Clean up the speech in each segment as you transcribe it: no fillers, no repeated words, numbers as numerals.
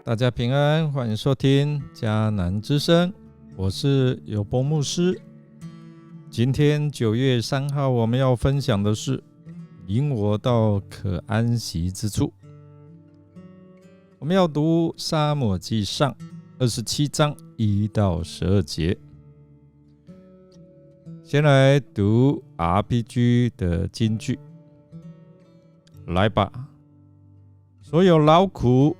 大家平安，欢迎收听迦南之声，我是有波牧师。今天9月3号，我们要分享的是引我到可安息之处。我们要读撒母耳记上27章1到12节。先来读 RPG 的金句。来吧，所有劳苦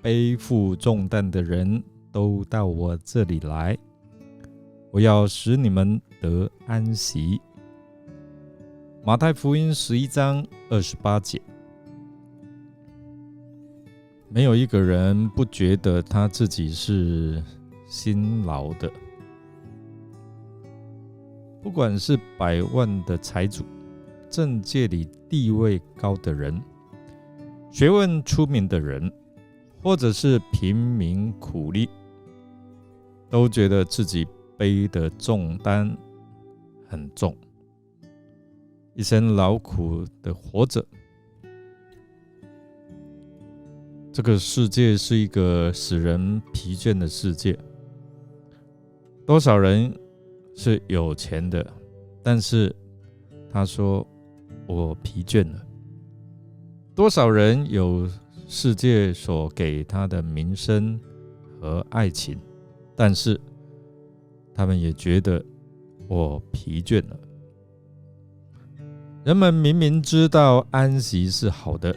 背负重担的人都到我这里来，我要使你们得安息。马太福音11章28节。没有一个人不觉得他自己是辛劳的，不管是100万的财主，政界里地位高的人，学问出名的人，或者是贫民苦力，都觉得自己背的重担很重，一生劳苦的活着。这个世界是一个使人疲倦的世界。多少人是有钱的，但是他说我疲倦了。多少人有世界所给他的名声和爱情，但是他们也觉得我疲倦了。人们明明知道安息是好的，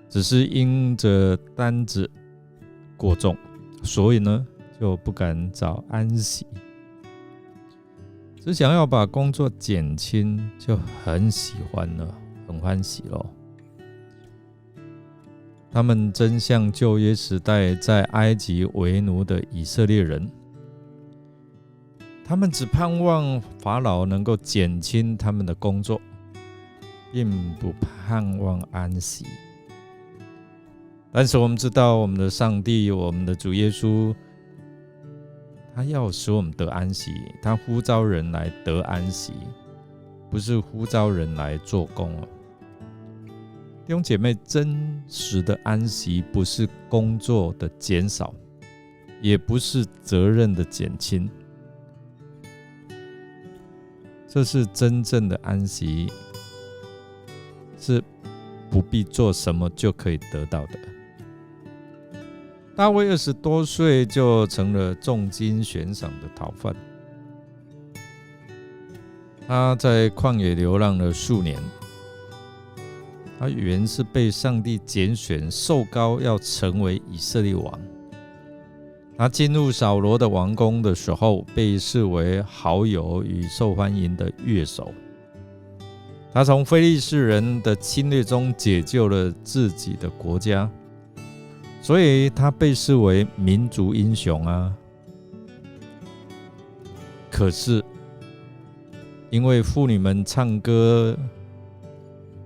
只是因着担子过重，所以呢就不敢找安息，只想要把工作减轻，就很喜欢了，很欢喜咯。他们真像旧约时代在埃及为奴的以色列人，他们只盼望法老能够减轻他们的工作，并不盼望安息。但是我们知道，我们的上帝，我们的主耶稣，他要使我们得安息，他呼召人来得安息，不是呼召人来做工。弟兄姐妹，真实的安息不是工作的减少，也不是责任的减轻，这是真正的安息，是不必做什么就可以得到的。大卫20多岁就成了重金悬赏的逃犯，他在旷野流浪了数年。他原是被上帝拣选受膏要成为以色列王。他进入扫罗的王宫的时候，被视为好友与受欢迎的乐手。他从非利士人的侵略中解救了自己的国家，所以他被视为民族英雄啊。可是因为妇女们唱歌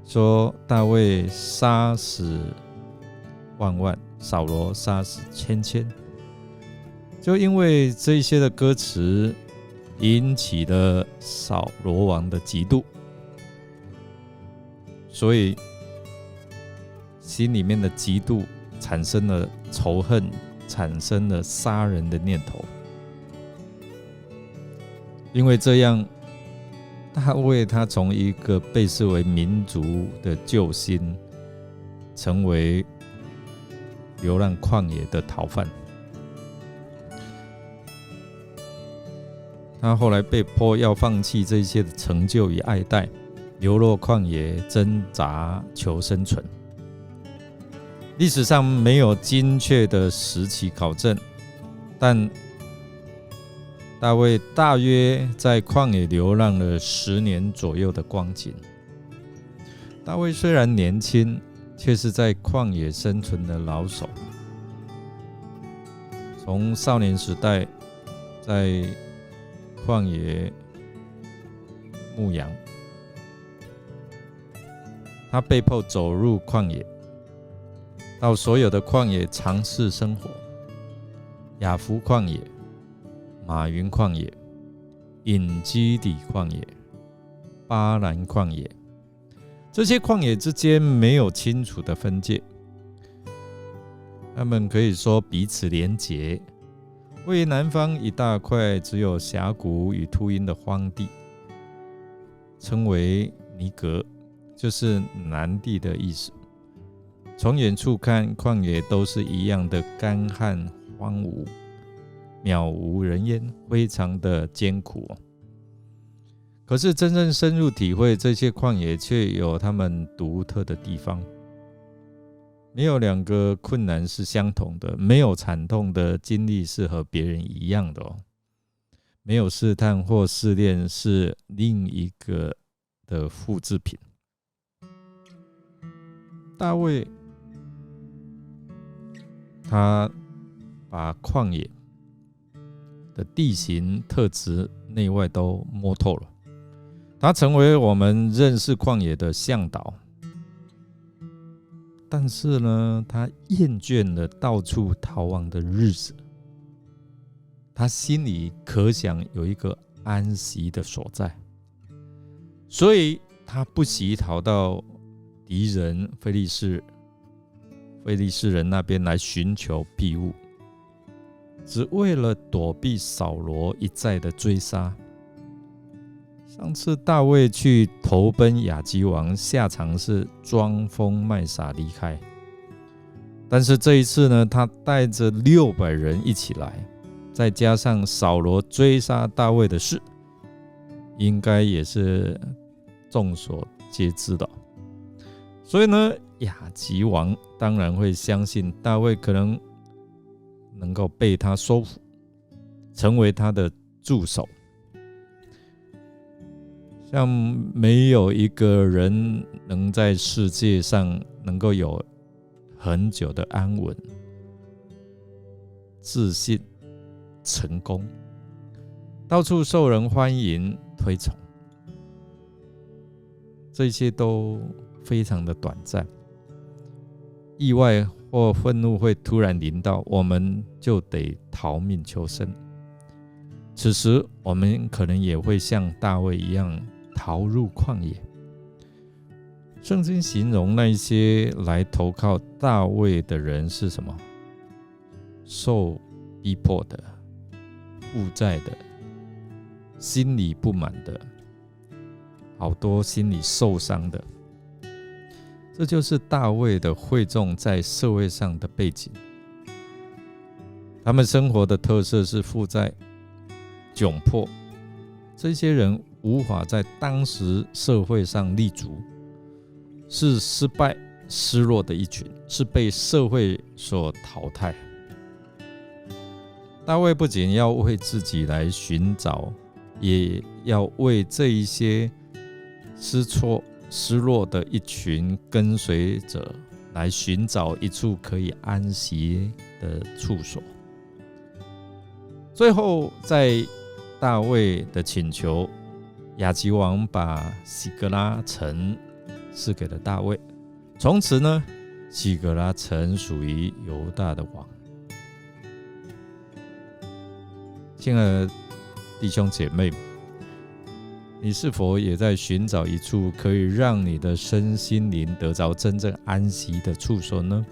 说大卫杀死万万，扫罗杀死千千，就因为这些的歌词引起了扫罗王的嫉妒，所以心里面的嫉妒产生了仇恨，产生了杀人的念头。因为这样，大卫他从一个被视为民族的救星，成为流浪旷野的逃犯。他后来被迫要放弃这些的成就与爱戴，流落旷野，挣扎求生存。历史上没有精确的时期考证，但大卫大约在旷野流浪了10年左右的光景。大卫虽然年轻，却是在旷野生存的老手。从少年时代在旷野牧羊，他被迫走入旷野，到所有的旷野尝试生活。雅弗旷野、马云旷野、隐基底旷野、巴兰旷野，这些旷野之间没有清楚的分界。他们可以说彼此连结。位于南方一大块只有峡谷与秃鹰的荒地，称为尼格，就是南地的意思。从远处看，旷野都是一样的干旱荒芜，渺无人烟，非常的艰苦。可是真正深入体会这些旷野，却有他们独特的地方。没有两个困难是相同的，没有惨痛的经历是和别人一样的没有试探或试炼是另一个的复制品。大卫他把旷野的地形特质内外都摸透了，他成为我们认识旷野的向导。但是呢，他厌倦了到处逃亡的日子，他心里可想有一个安息的所在，所以他不惜逃到敌人非利士人那边来寻求庇护，只为了躲避扫罗一再的追杀。上次大卫去投奔亚基王，下场是装疯卖傻离开。但是这一次呢，他带着600人一起来，再加上扫罗追杀大卫的事，应该也是众所皆知的。所以呢，亚基王当然会相信大卫可能能够被他收服，成为他的助手。像没有一个人能在世界上能够有很久的安稳、自信、成功，到处受人欢迎、推崇，这些都非常的短暂。意外或愤怒会突然临到，我们就得逃命求生。此时我们可能也会像大卫一样逃入旷野。圣经形容那些来投靠大卫的人是什么？受逼迫的、负债的、心里不满的，好多心里受伤的。这就是大卫的会众在社会上的背景。他们生活的特色是负债、窘迫，这些人无法在当时社会上立足，是失败失落的一群，是被社会所淘汰。大卫不仅要为自己来寻找，也要为这一些失措失落的一群跟随者来寻找一处可以安息的处所。最后在大卫的请求，亚基王把西格拉城赐给了大卫，从此呢，西格拉城属于犹大的王。亲爱的弟兄姐妹，你是否也在寻找一处可以让你的身心灵得着真正安息的处所呢？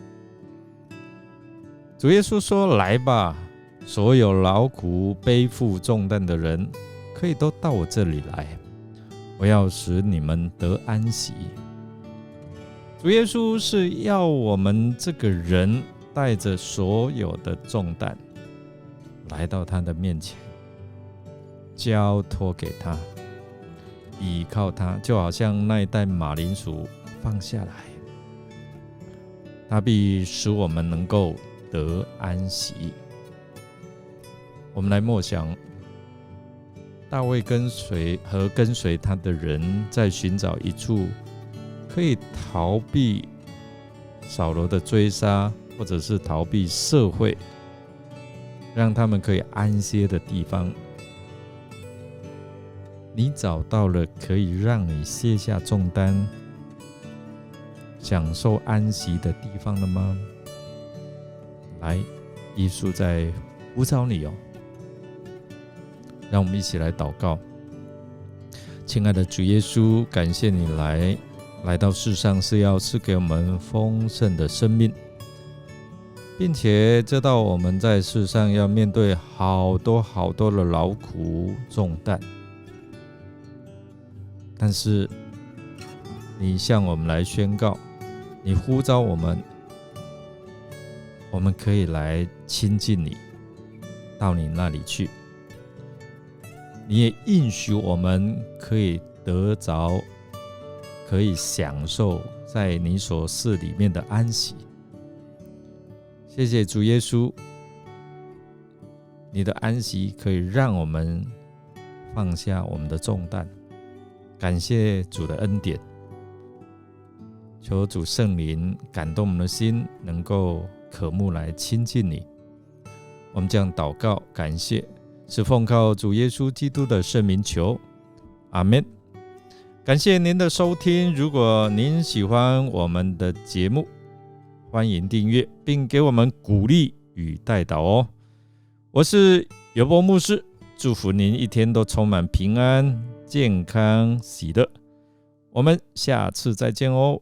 主耶稣说：“来吧，所有劳苦背负重担的人，可以都到我这里来，我要使你们得安息。”主耶稣是要我们这个人带着所有的重担来到他的面前，交托给他，依靠他，就好像那一袋马铃薯放下来，他必使我们能够得安息。我们来默想大卫跟随他的人，在寻找一处可以逃避扫罗的追杀，或者是逃避社会，让他们可以安歇的地方。你找到了可以让你卸下重担、享受安息的地方了吗？来，耶稣在呼召你哦。让我们一起来祷告。亲爱的主耶稣，感谢你来到世上是要赐给我们丰盛的生命。并且知道我们在世上要面对好多好多的劳苦重担，但是你向我们来宣告，你呼召我们，我们可以来亲近你，到你那里去。你也应许我们可以得着，可以享受在你所赐里面的安息。谢谢主耶稣，你的安息可以让我们放下我们的重担。感谢主的恩典，求主圣灵感动我们的心，能够渴慕来亲近你。我们这样祷告感谢，是奉靠主耶稣基督的圣名求，阿们。感谢您的收听，如果您喜欢我们的节目，欢迎订阅并给我们鼓励与代祷哦。我是尤伯牧师，祝福您一天都充满平安、健康、喜乐。我们下次再见哦。